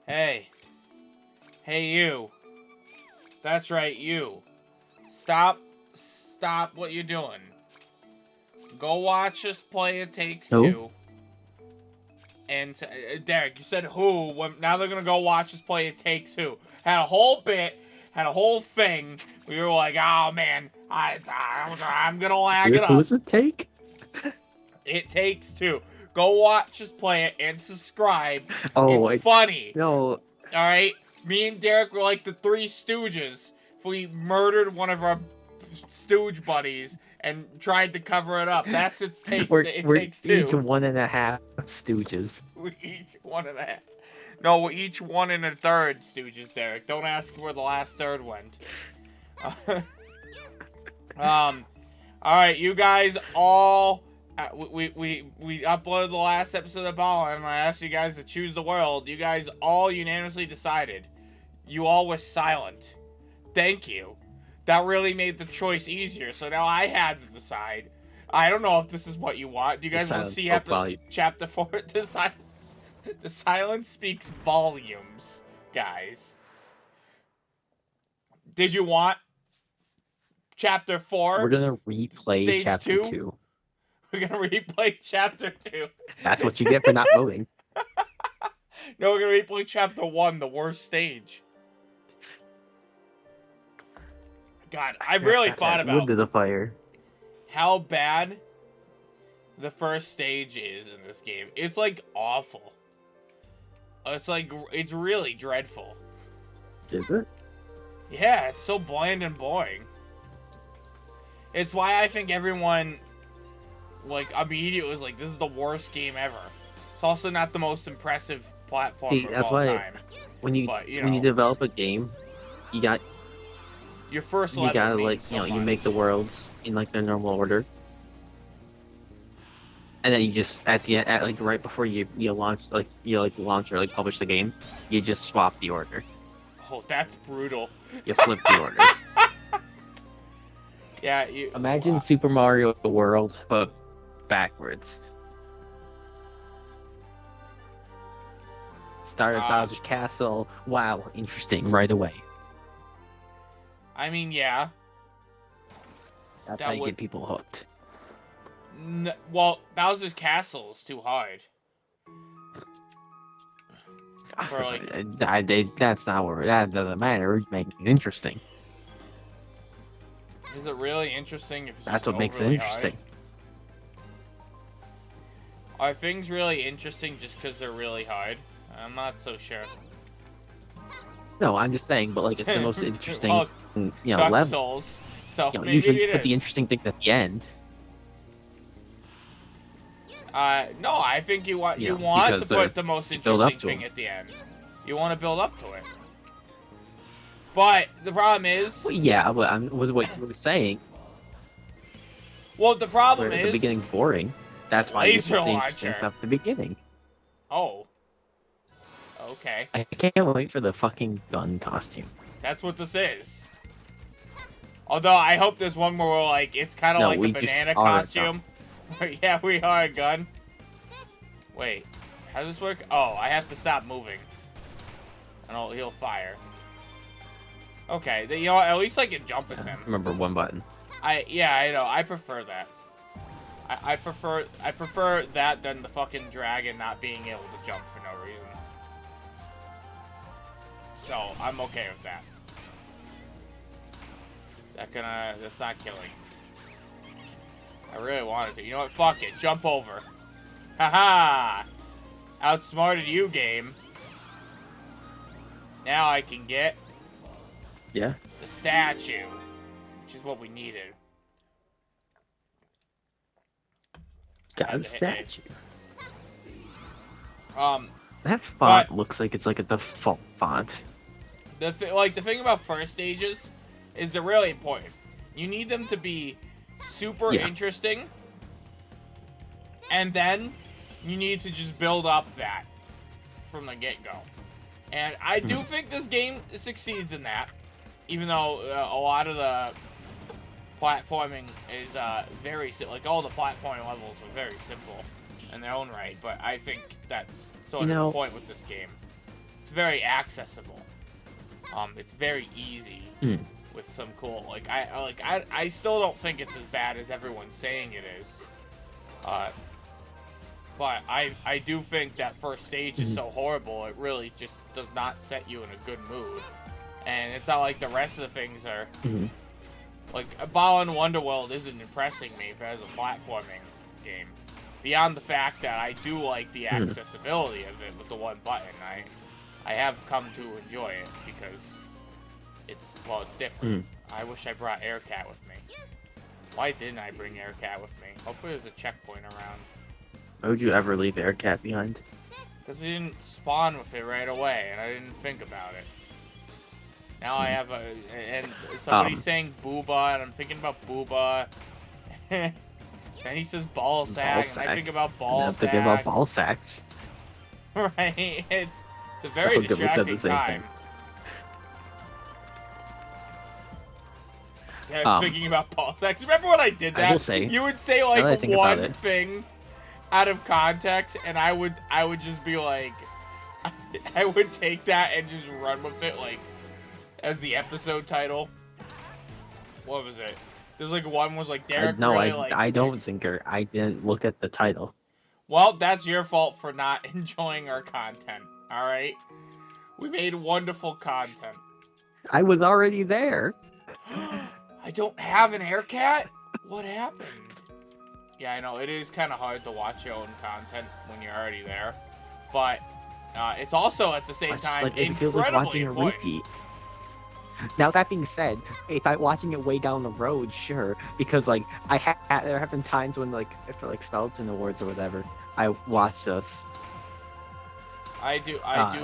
Hey. Hey, you. That's right, you. Stop what you're doing. Go watch us play It Takes Two. And, Derek, you said who. Now they're gonna go watch us play It Takes Two. Had a whole bit, had a whole thing. We were like, oh, man, I'm gonna lag it up. Who's it take? It Takes Two. Go watch us play it and subscribe. Oh, it's funny. No. Alright? Me and Derek were like the Three Stooges. If we murdered one of our stooge buddies and tried to cover it up. That's It Takes Two. Each 1.5 stooges. We're each 1.5. No, we're each 1 1/3 stooges, Derek. Don't ask where the last third went. Alright, you guys all... We uploaded the last episode of Balan, and I asked you guys to choose the world. You guys all unanimously decided. You all were silent. Thank you. That really made the choice easier, so now I had to decide. I don't know if this is what you want. Do you guys want to see chapter 4? The silence speaks volumes, guys. Did you want chapter 4? We're gonna replay chapter 2. We're gonna replay chapter 2. That's what you get for not voting. No, we're gonna replay chapter 1, the worst stage. God, I've really thought about Wood to the fire. How bad the first stage is in this game. It's like awful. It's like, it's really dreadful. Is it? Yeah, it's so bland and boring. It's why I think everyone, like, immediately was like, this is the worst game ever. It's also not the most impressive platform of all time. When you develop a game, you got your first level. You gotta like you make the worlds in like their normal order, and then you just at the end, like right before you launch launch or like publish the game, you just swap the order. Oh, that's brutal. You flip the order. Yeah, imagine Super Mario World, but backwards. Start at Bowser's Castle. Wow, interesting right away. I mean, yeah. That's how you get people hooked. Well, Bowser's Castle is too hard. For, like... that's not where that doesn't matter. We're making it interesting. Is it really interesting? If it's that's what makes it interesting. Hard? Are things really interesting just because they're really hard? I'm not so sure. No, I'm just saying, but like it's the most interesting, well, Dark level. Souls. So maybe usually it put is. the interesting things at the end. No, I think you want to put the most interesting thing at the end. You want to build up to it. But the problem is... Well, yeah, but was what you were saying. Well, the problem is... The beginning's boring. That's why you put the interesting stuff at the beginning. Oh. Okay. I can't wait for the fucking gun costume. That's what this is. Although, I hope there's one more where, like, it's kind of like a banana costume. Yeah, we are a gun. Wait. How does this work? Oh, I have to stop moving. And he'll fire. Okay, you know, at least I can jump as him. Remember one button. Yeah, I know. I prefer that. I prefer that than the fucking dragon not being able to jump for no reason. So I'm okay with that. That's not killing. I really wanted to. You know what? Fuck it. Jump over. Haha! Outsmarted you, game. Now I can get the statue, which is what we needed. Got a statue. That font looks like it's like a default font. The thing about first stages is they're really important. You need them to be super interesting, and then you need to just build up that from the get-go. And I do think this game succeeds in that, even though a lot of the platforming is very like all the platforming levels are very simple in their own right. But I think that's sort of the point with this game. it's very accessible. It's very easy with some cool. Like I still don't think it's as bad as everyone's saying it is. But I do think that first stage is so horrible. It really just does not set you in a good mood. And it's not like the rest of the things are. Like Balan Wonderworld isn't impressing me as a platforming game. Beyond the fact that I do like the accessibility of it with the one button, I have come to enjoy it because it's different. I wish I brought Aircat with me. Why didn't I bring Aircat with me? Hopefully there's a checkpoint around. Why would you ever leave Aircat behind? Because we didn't spawn with it right away, and I didn't think about it. Now I have and somebody's saying Booba, and I'm thinking about Booba. Then he says ball sack, and I think about ball sack. I'm thinking about ball sacks. Right? It's a very distracting time. Yeah, I was thinking about ball sacks. Remember when I did that? I will say, you would say like one thing out of context, and I would just be like, I would take that and just run with it like as the episode title. What was it? There's like one was like Derek. No, really I don't, Zinker. I didn't look at the title. Well, that's your fault for not enjoying our content. All right, we made wonderful content. I was already there. I don't have an Aircat? What happened? Yeah, I know, it is kind of hard to watch your own content when you're already there. But it's also, at the same time, like, it feels like watching important. a repeat. Now, that being said, if I'm watching it way down the road, sure. Because, like, there have been times when, like, for, like, Skeleton Awards or whatever, I watched this. I do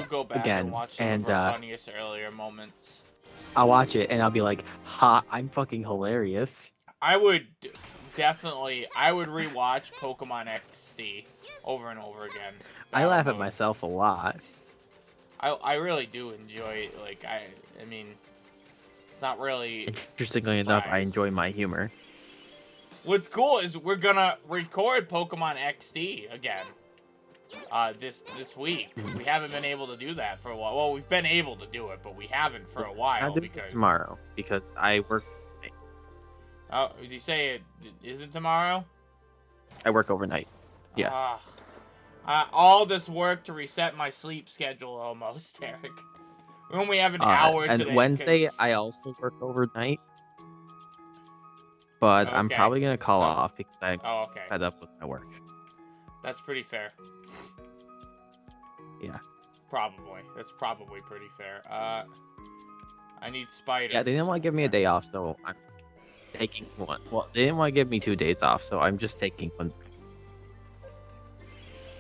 go back and watch some of our funniest earlier moments. I'll watch it, and I'll be like, ha, I'm fucking hilarious. I would rewatch Pokemon XD over and over again. I laugh at myself a lot. I really do enjoy, like, I mean, it's not really... Interestingly enough, I enjoy my humor. What's cool is we're gonna record Pokemon XD again. This week. We haven't been able to do that for a while. Well, we've been able to do it, but we haven't for a while because tomorrow, because I work. Oh, did you say it isn't tomorrow? I work overnight. Yeah. All this work to reset my sleep schedule almost, Eric. We only have an hour today. And Wednesday, I also work overnight. But I'm probably gonna call off because I'm fed up with my work. That's pretty fair. Yeah. Probably. That's probably pretty fair. I need spiders. Yeah, they didn't want to give me a day off, so I'm taking one. Well, they didn't want to give me 2 days off, so I'm just taking one.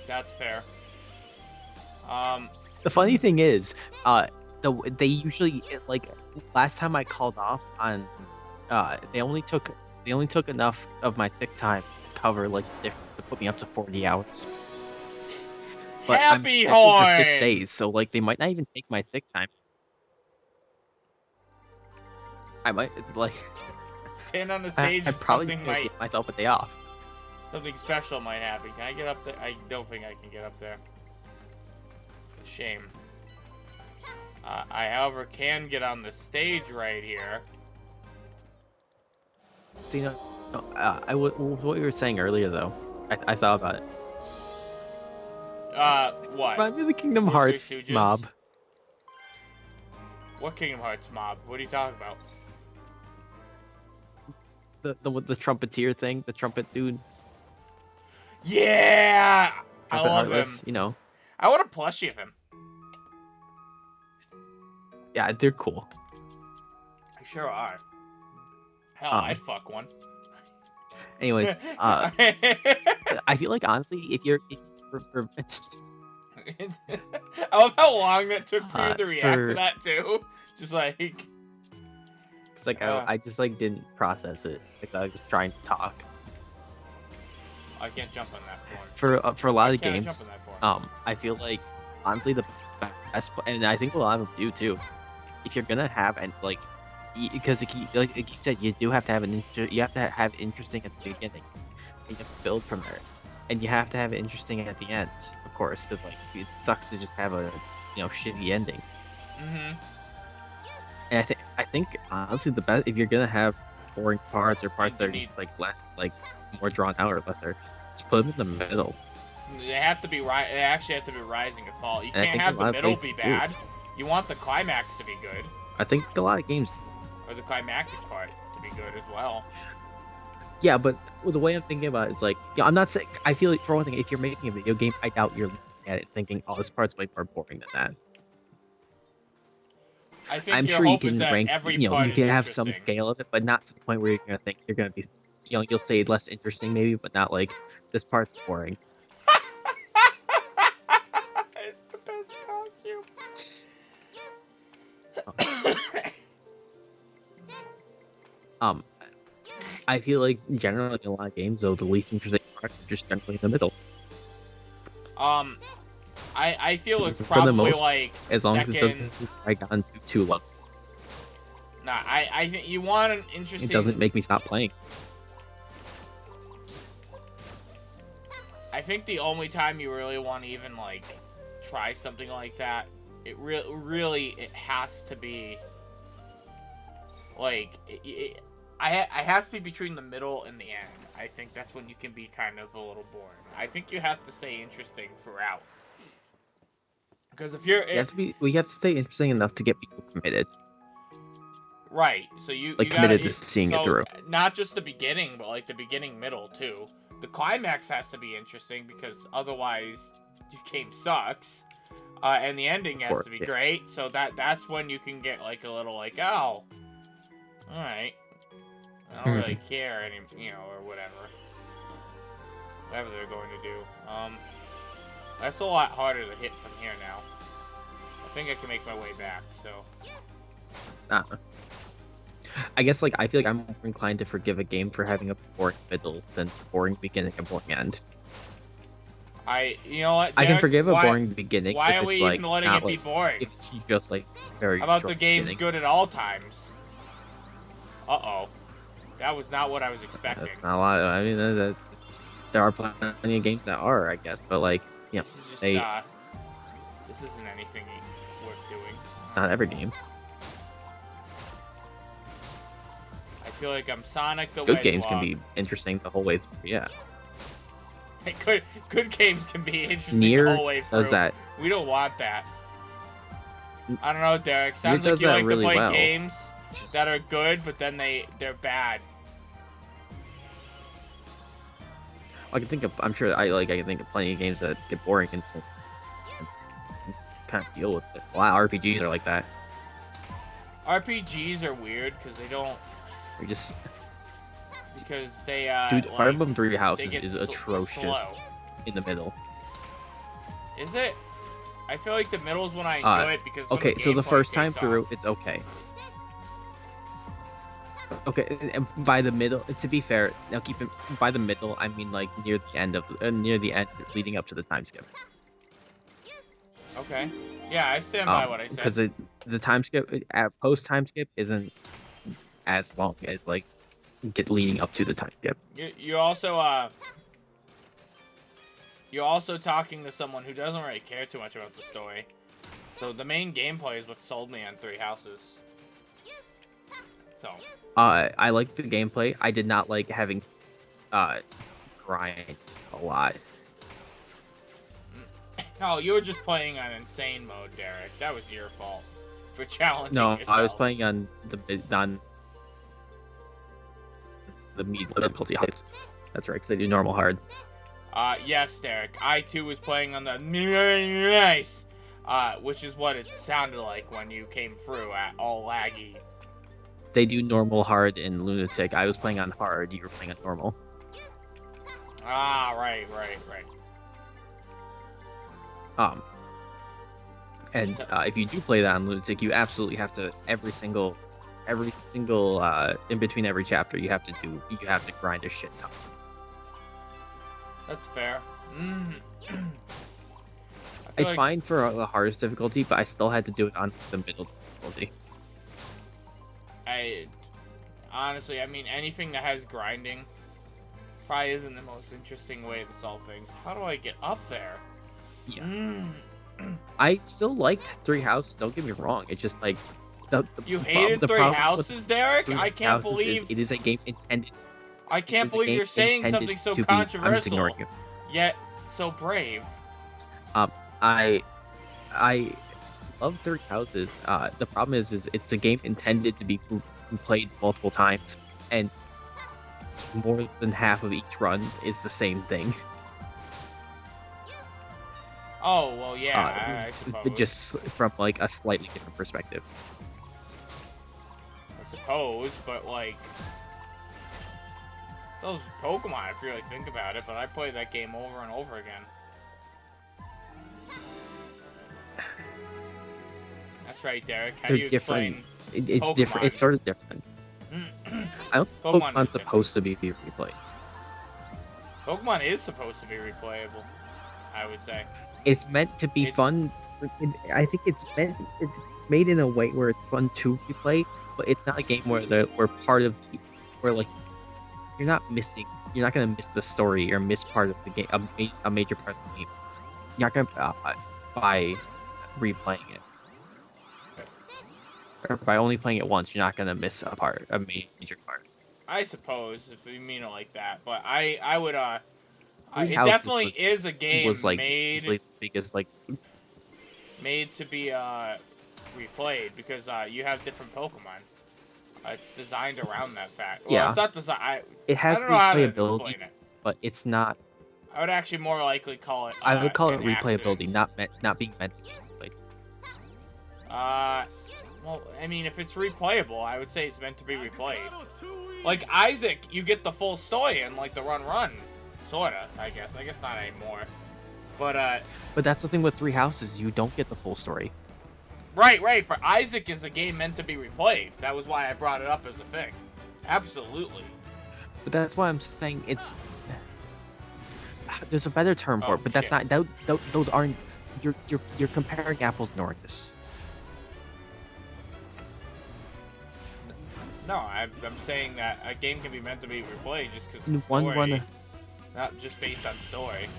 That's fair. The funny thing is, they usually, like, last time I called off on, they only took enough of my sick time to cover, like, the difference to put me up to 40 hours. But I'm sick for 6 days, so, like, they might not even take my sick time. I might, like... Stand on the stage and probably might give myself a day off. Something special might happen. Can I get up there? I don't think I can get up there. Shame. I, however, can get on the stage right here. So, you know, what you were saying earlier, though, I thought about it. What? Remind me of the Kingdom Hearts mob. What Kingdom Hearts mob? What are you talking about? The trumpeteer thing, the trumpet dude. Yeah, I love him. You know, I want a plushie of him. Yeah, they're cool. They sure are. Hell, I'd fuck one. Anyways, I feel like honestly, if you're I love how long that took for you to react to that too. Just like, it's like I just like didn't process it. Like I was trying to talk. I can't jump on that for a lot of games. I feel like honestly the best, and I think a lot of them do too. If you're gonna have and like, because like you said, you do have to have you have to have interesting at the beginning. You have to build from there, and you have to have it interesting at the end, of course, because like it sucks to just have a shitty ending. Mm-hmm. And I think honestly the best if you're gonna have boring parts or parts that are need- like less like more drawn out or lesser, just put them in the middle. They have to be right. They actually have to be rising and fall. You And I can't think have a the lot of middle places be do. bad. You want the climax to be good, I think a lot of games. or the climactic part to be good as well. Yeah, but the way I'm thinking about it is like, I'm not saying. I feel like for one thing, if you're making a video game, I doubt you're looking at it thinking, "Oh, this part's way more boring than that." I think I'm your sure you hope is can that rank. every You part is can have some interesting. scale of it, but not to the point where you're gonna think you're gonna be. You'll say less interesting maybe, but not like this part's boring. It's the best costume. I feel like generally in a lot of games, though, the least interesting parts are just generally in the middle. I feel it's For the probably most, like as long second. as it doesn't drag on too long. Nah, I think you want an interesting. It doesn't make me stop playing. I think the only time you really want to even like try something like that, it really it has to be like it has to be between the middle and the end. I think that's when you can be kind of a little boring. I think you have to stay interesting throughout. Because if you're we have to stay interesting enough to get people committed. right, so you committed gotta, to seeing it through. Not just the beginning, but like the beginning, middle too. The climax has to be interesting because otherwise, the game sucks. And the ending has to be great. So that's when you can get like a little like, oh, all right, I don't really care or whatever they're going to do. That's a lot harder to hit from here now. I think I can make my way back. So. I guess I feel like I'm more inclined to forgive a game for having a boring middle than a boring beginning and boring end. You know what, Derek? I can forgive a boring beginning. Why if are it's we even letting it be boring? If it's just very. How about short the game's beginning. good at all times? Uh-oh. That was not what I was expecting. That's not a lot. I mean, there are plenty of games that are, I guess, but This is just, this isn't anything worth doing. It's not every game. I feel like I'm Sonic the Good Hedgehog. games can be interesting the whole way through, yeah. Good games can be interesting Nier the whole way through. does that. We don't want that. I don't know, Derek. Sounds Nier like you does that like really to play well. games that are good, but then they're bad. I'm sure I can think of plenty of games that get boring and kind of deal with it. A lot of RPGs are like that. RPGs are weird because they don't. They're just. Because they Dude, like, Fire Emblem 3 House get is atrocious slow. in the middle. Is it? I feel like the middle is when I enjoy it because when okay, so the gameplay first time takes through, off. it's okay. Okay, and by the middle, to be fair, now keep it by the middle. I mean near the end leading up to the time skip. Okay. Yeah, I stand by what I said. Because the time skip post time skip isn't as long as get leading up to the time skip. You're also talking to someone who doesn't really care too much about the story. So the main gameplay is what sold me on Three Houses. So. I like the gameplay. I did not like having grind a lot. Oh, you were just playing on insane mode, Derek. That was your fault for challenging No, yourself. I was playing on the medium difficulty. That's right, because they do normal hard. Yes, Derek. I too was playing on the nice, which is what it sounded like when you came through at all laggy. They do normal, hard, and lunatic. I was playing on hard. You were playing on normal. Ah, right. And if you do play that on lunatic, you absolutely have to every single in between every chapter you have to grind a shit ton. That's fair. It's fine for the hardest difficulty, but I still had to do it on the middle difficulty. Honestly, I mean, anything that has grinding probably isn't the most interesting way to solve things. How do I get up there? Yeah. I still liked Three Houses. Don't get me wrong. It's just like You hated Three Houses, Derek? I can't believe it is a game intended. I can't believe you're saying something so controversial. I'm just ignoring you. Yet so brave. I love Three Houses. The problem is it's a game intended to be played multiple times, and more than half of each run is the same thing. Oh, well, yeah, I suppose. Just from, like, a slightly different perspective. I suppose, but, like... Those Pokemon, if you really think about it, but I played that game over and over again. That's right, Derek. How do you explain It's Pokemon? Different. It's sort of different. I don't think Pokemon's supposed to be replayed. Pokemon is supposed to be replayable, I would say. It's meant to be fun. I think it's made in a way where it's fun to replay, but it's not a game where part of like you're not gonna miss the story or miss part of the game, a major part of the game. You're not gonna by replaying it. Or by only playing it once, you're not gonna miss a major part. I suppose, if you mean it like that, but I would Three it Houses definitely is a game made because like made to be replayed because you have different Pokemon. It's designed around that fact. Well, yeah, it's not designed. It has replayability, but it's not. I would actually more likely call it. I would call it replayability, accident. not being meant to be played. Well, I mean, if it's replayable, I would say it's meant to be replayed. Like Isaac, you get the full story in like the run, sorta. I guess not anymore. But that's the thing with Three Houses. You don't get the full story. Right. But Isaac is a game meant to be replayed. That was why I brought it up as a thing. Absolutely. But that's why I'm saying it's. There's a better term for it, but that's not. Those aren't. You're comparing apples and oranges. No, I'm saying that a game can be meant to be replayed just because the story, not just based on story.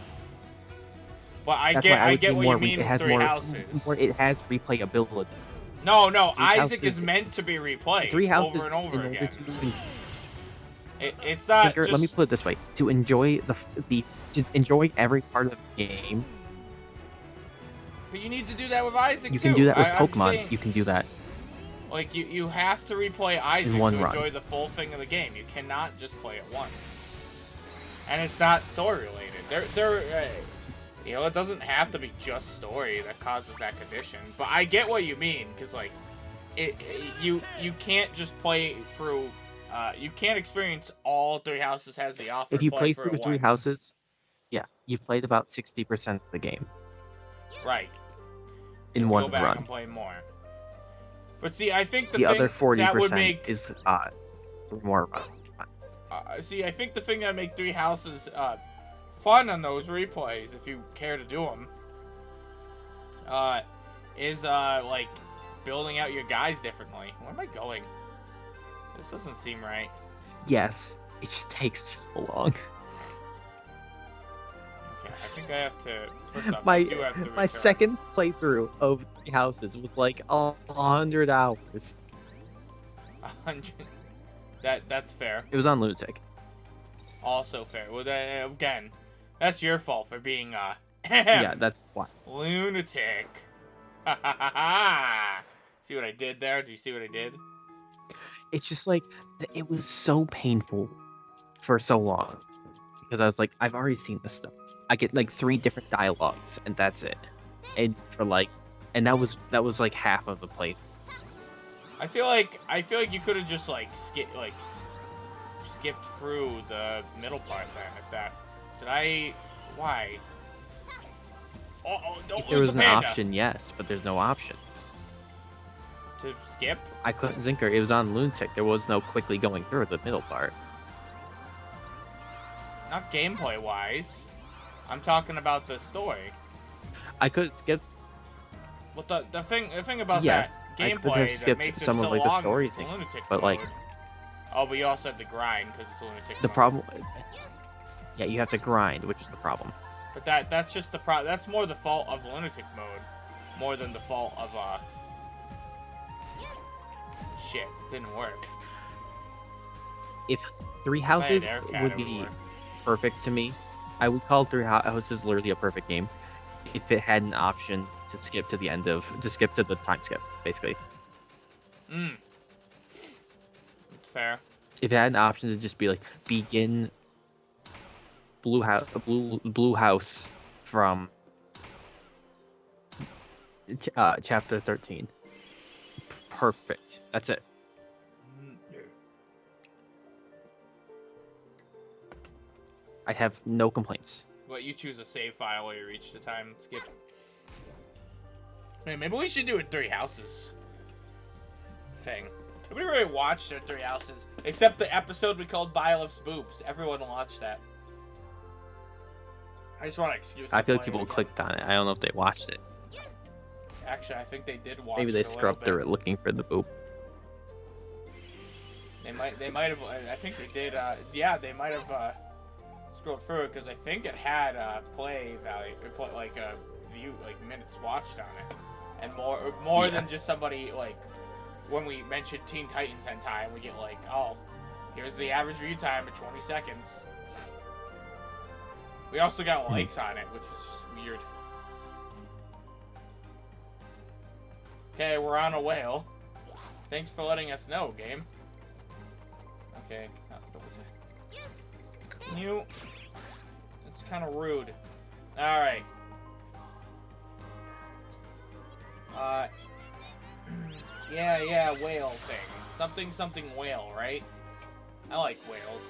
But I get what you mean with Three Houses. It has replayability. No, Isaac is meant to be replayed Three Houses over and over again. It's Zinker, not just... Let me put it this way: to enjoy to enjoy every part of the game. But you need to do that with Isaac too. You can do that with Pokemon. You can do that. Like, you have to replay Isaac to enjoy the full thing of the game. You cannot just play it once. And it's not story-related. You know, it doesn't have to be just story that causes that condition. But I get what you mean, because, like, you can't just play through... you can't experience all Three Houses has to offer. If you play through Three Houses, yeah, you've played about 60% of the game. Right. In one go back run. And play more. But see, I think the other 40% that would make is more run. See, I think the thing that would make Three Houses fun on those replays, if you care to do them, is like building out your guys differently. Where am I going? This doesn't seem right. Yes, it just takes so long. Okay, I think I have to. First off, my second playthrough of Three Houses was like 100 hours. 100. That's fair. It was on Lunatic. Also fair. Well, again, that's your fault for being yeah, that's why. Lunatic. See what I did there? Do you see what I did? It's just like it was so painful for so long because I was like, I've already seen this stuff. I get like 3 different dialogues and that's it. And that was like half of the play. I feel like you could have just like skipped through the middle part then. Why? Don't if there was an option, yes, but there's no option. To skip? I couldn't Zinker. It was on Lunatic. There was no quickly going through the middle part. Not gameplay wise. I'm talking about the story. I could skip. Well, the thing about yes, that gameplay that makes it some so of like long the story is thing, Lunatic but mode. like. Oh, but you also have to grind because it's Lunatic. The mode. problem. Yeah, you have to grind, which is the problem. But that's just that's more the fault of lunatic mode, more than the fault of shit. It didn't work. If 3 houses Hey, would be perfect to me, I would call 3 houses literally a perfect game. If it had an option to skip to the time skip, basically. That's fair. If it had an option to just be like begin blue house from chapter 13. Perfect. That's it. I have no complaints. But you choose a save file where you reach the time skip. Hey, maybe we should do a 3 houses thing. Nobody really watched our 3 houses, except the episode we called Bylif's Boobs. Everyone watched that. I just want to excuse. I feel like people clicked on it. I don't know if they watched it. Actually, I think they did watch. Maybe they scrubbed through it looking for the boob. They might have. I think they did. Yeah, they might have scrolled through it because I think it had play value, like a view, like minutes watched on it, and more than just somebody like when we mentioned Teen Titans hentai, we get like, oh, here's the average view time at 20 seconds. We also got likes on it, which is just weird. Okay, we're on a whale. Thanks for letting us know, game. Okay, it's kind of rude. Alright. Yeah, whale thing. Something whale, right? I like whales.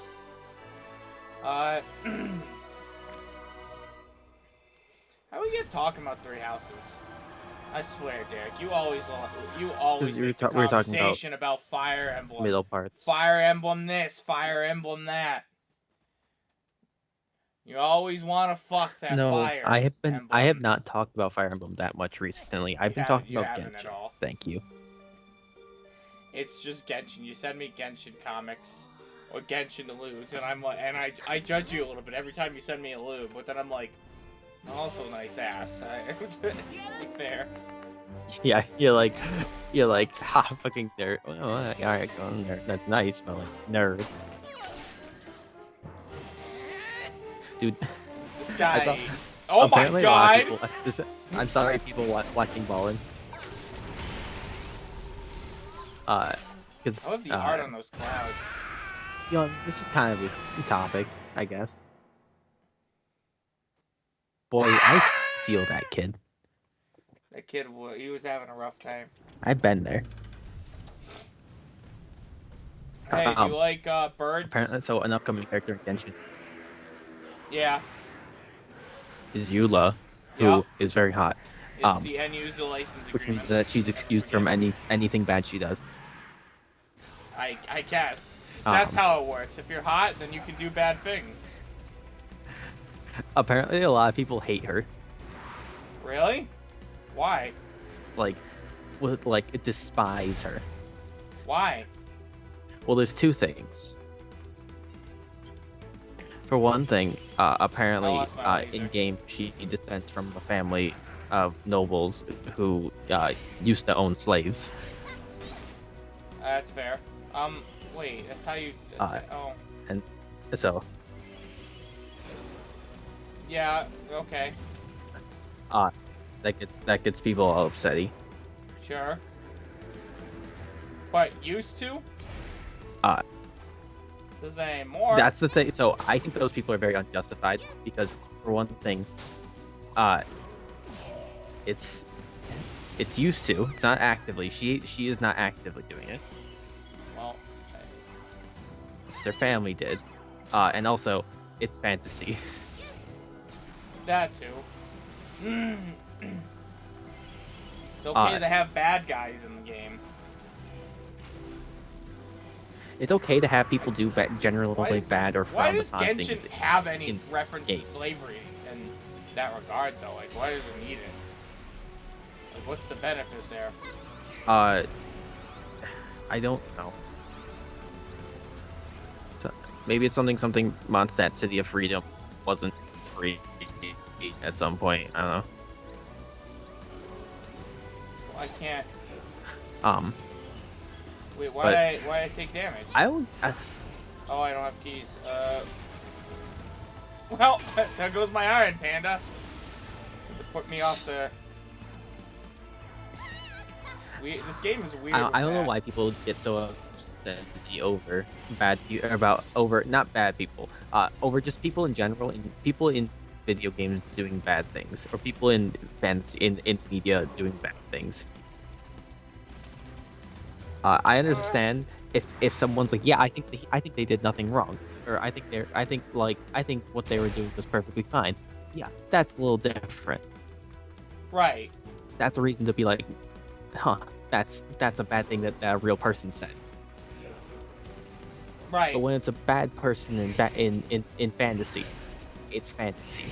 How we get talking about 3 houses? I swear, Derek, you always make the conversation about Fire Emblem. Middle parts. Fire Emblem this, Fire Emblem that. You always want to fuck that Fire Emblem. I have not talked about Fire Emblem that much recently. I've been talking about Genshin. Thank you. It's just Genshin. You send me Genshin comics or Genshin alludes, and I'm like, and I judge you a little bit every time you send me a allude, but then I'm like, also nice ass. To be fair. Yeah, you're like, ha, fucking nerd. Well, alright, go on there. That's nice, but like, nerd. Dude. This guy. Oh my god! I'm sorry, people watching Balan. Because I love the art on those clouds. You know, this is kind of a topic, I guess. Boy, I feel that kid. That kid, he was having a rough time. I've been there. Hey, do you like birds? Apparently, so an upcoming character in Genshin. Yeah. Is Eula, who is very hot. It's the end user license agreement. Which means that she's excused from anything bad she does. I guess. That's how it works. If you're hot, then you can do bad things. Apparently, a lot of people hate her. Really? Why? Like, despise her. Why? Well, there's 2 things. For one thing, apparently, in-game, she descends from a family of nobles who used to own slaves. That's fair. Wait, that's how you... And so... Yeah, okay. That gets people all upsetty. Sure. But used to? Doesn't anymore. That's the thing. So I think those people are very unjustified because, for one thing, it's used to. It's not actively. She is not actively doing it. Well, their family did, and also it's fantasy. That too. It's okay to have bad guys in the game. It's okay to have people do generally bad or frowned upon things. Why does Genshin have any reference to slavery in that regard, though? Like, why does it need it? Like, what's the benefit there? I don't know. Maybe it's something Mondstadt City of Freedom wasn't free at some point. I don't know. Well, I can't. Um, Wait, but why I take damage? I Oh, I don't have keys. Well, there goes my iron, Panda. To put me off the... This game is weird. I don't know why people get so upset over not bad people, over just people in general and people in video games doing bad things, or people in fans in media doing bad things. I understand if someone's like, yeah, I think they did nothing wrong, or I think what they were doing was perfectly fine. Yeah, that's a little different. Right. That's a reason to be like, huh, that's a bad thing that a real person said. Right. But when it's a bad person in fantasy, it's fantasy.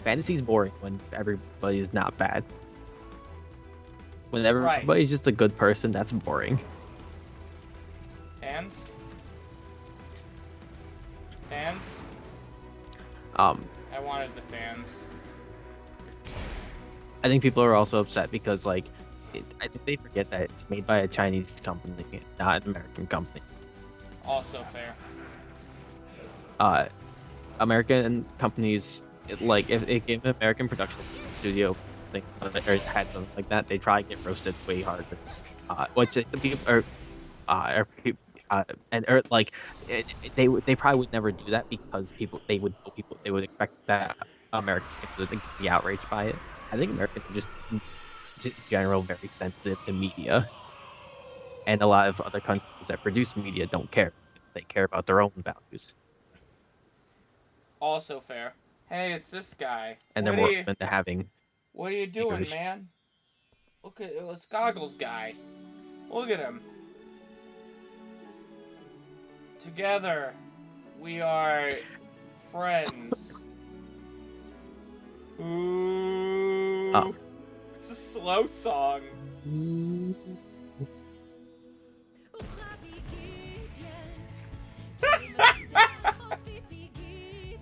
Fantasy's boring when everybody's not bad. When everybody's just a good person, that's boring. Fans? Fans? I wanted the fans. I think people are also upset because, like, I think they forget that it's made by a Chinese company, not an American company. Also fair. American companies, like, if it gave an American production studio thing or had something like that, they try to get roasted way harder. Which some people they probably would never do that because they would expect that Americans would be outraged by it. I think Americans are just in general very sensitive to media, and a lot of other countries that produce media don't care because they care about their own values. Also fair. Hey, it's this guy. And they're more open to having. What are you doing, man? Look at this goggles guy. Look at him. Together, we are friends. Ooh. Oh. It's a slow song.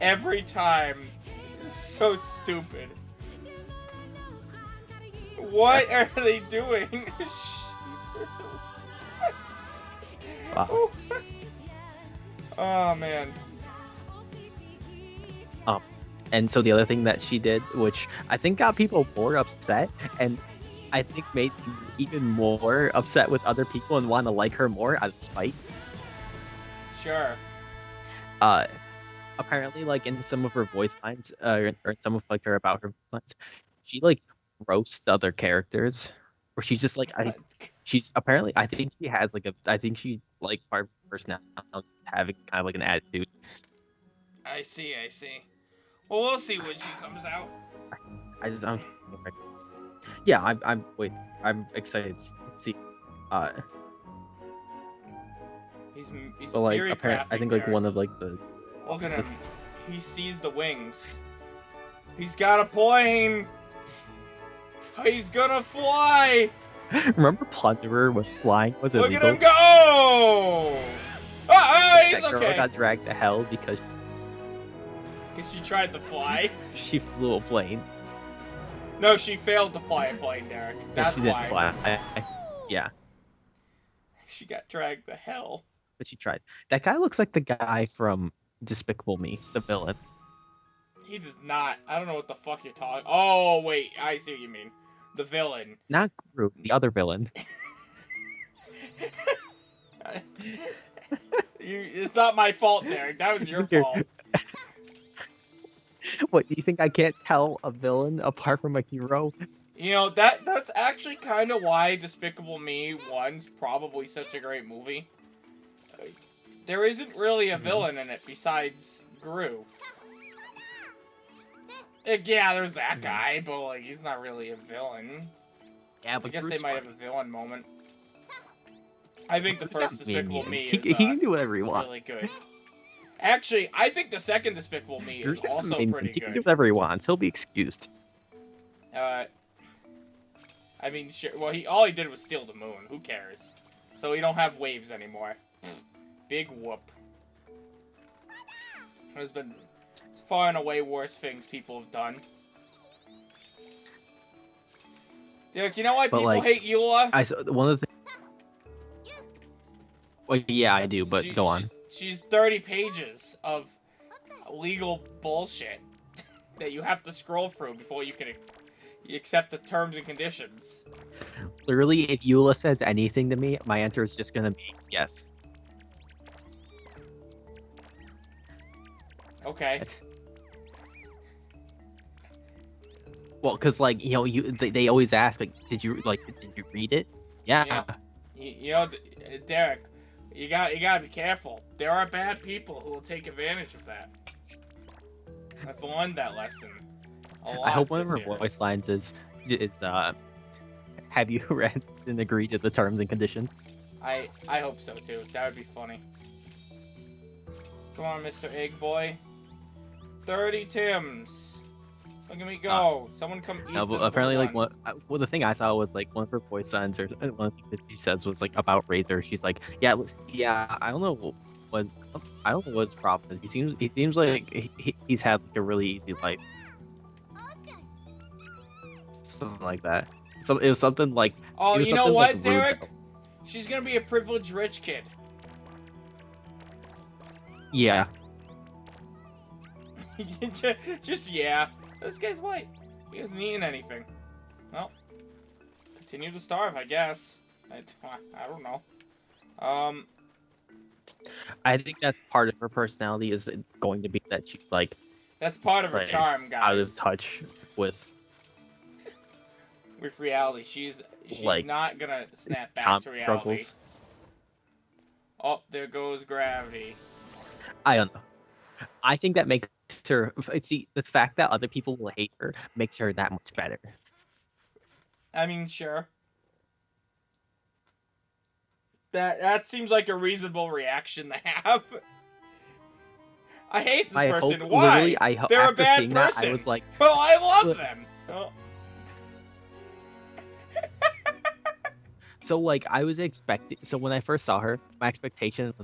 Every time. It's so stupid. What are they doing? Wow. Oh man. And so the other thing that she did, which I think got people more upset, and I think made them even more upset with other people and want to like her more out of spite. Sure. Apparently, like in some of her voice lines, or in some of like her about her voice lines, she like roasts other characters, or she's just like I think she has like I think she like part of her personality having kind of like an attitude. I see. Well, we'll see when she comes out. Yeah, I'm excited to see. He's but like very apparently, I think like one of like the. Look at him. He sees the wings. He's got a plane. He's gonna fly. Remember Plunderer when flying was illegal? Look at him go! Oh, he's that girl okay. got dragged to hell because she tried to fly. She flew a plane. No, she failed to fly a plane, Derek. That's she didn't fly. Yeah. She got dragged to hell. But she tried. That guy looks like the guy from Despicable Me, the villain. He does not. I don't know what the fuck you're talking. Oh wait, I see what you mean. The villain. Not Gru, the other villain. It's not my fault, Derek. That was your fault. What, do you think I can't tell a villain apart from a hero? You know, that's actually kind of why Despicable Me 1's probably such a great movie. There isn't really a villain in it besides Gru. Yeah, there's that guy, but like, he's not really a villain. Yeah, but I guess Gru's they might have a villain moment. I think the first Despicable Me is he can do whatever he wants. Really good. Actually, I think the second Despicable Me is also pretty good. He can do whatever he wants. He'll be excused. I mean, sure. Well, all he did was steal the moon. Who cares? So we don't have waves anymore. Big whoop. It's far and away worse things people have done. Derek, you know why But, people like, hate Eula? One of the things. Well, yeah, I do, but go on. She's 30 pages of legal bullshit that you have to scroll through before you can accept the terms and conditions. Literally, if Eula says anything to me, my answer is just gonna be yes. Okay. Well, because, like, you know, they always ask, like, did you read it? Yeah. You know, Derek, you gotta be careful. There are bad people who will take advantage of that. I've learned that lesson a lot. I hope one of her this year. voice lines is have you read and agreed to the terms and conditions? I hope so too. That would be funny. Come on, Mr. Egg Boy. 30 Tims. Look at me go. Someone come eat No, but this apparently, like, one. the thing I saw was, like, one of her voice lines, or one of the things she says was, like, about Razor. She's like, yeah, I don't know what his problem is. He seems like he's had, like, a really easy life. Something like that. So it was something like. Oh, you know what, like, Derek? rude, She's gonna be a privileged rich kid. yeah. Just yeah. This guy's white. He hasn't eaten anything. Well, continue to starve, I guess. I don't know. I think that's part of her personality is going to be that she's, like. That's part of her like, charm, guys. Out of touch with reality. She's like, not gonna snap back to reality. struggles. Oh, there goes gravity. I don't know. I think that makes her. See, the fact that other people will hate her makes her that much better. I mean, sure. That seems like a reasonable reaction to have. I hate this person. Hope, Why? literally, They're after a bad seeing person. that, I was like, well, I love them. Oh. So, like, I was expecting. So when I first saw her, my expectation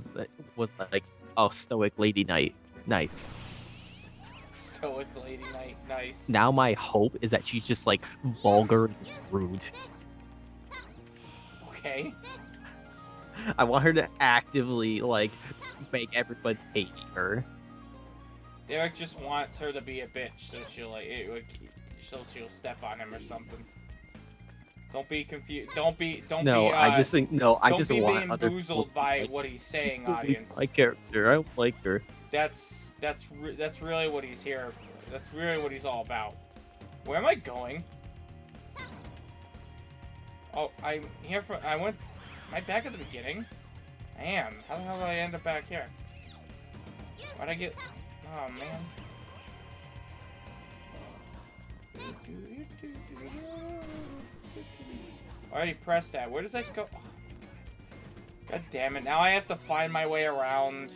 was like, oh, stoic lady knight, nice. Stoic lady knight, nice. Now my hope is that she's just, like, vulgar and rude. Okay. I want her to actively, like, make everybody hate her. Derek just wants her to be a bitch, so she'll she'll step on him or something. Don't be confused. Don't be. I just think I just want being other bamboozled people by like, what he's saying, who's audience. my character. I don't like her. That's really what he's here. That's really what he's all about. Where am I going? Oh, I'm here for. Am I back at the beginning? I am. How the hell did I end up back here? Why'd I get? Oh man. I already pressed that. Where does that go? God damn it. Now I have to find my way around.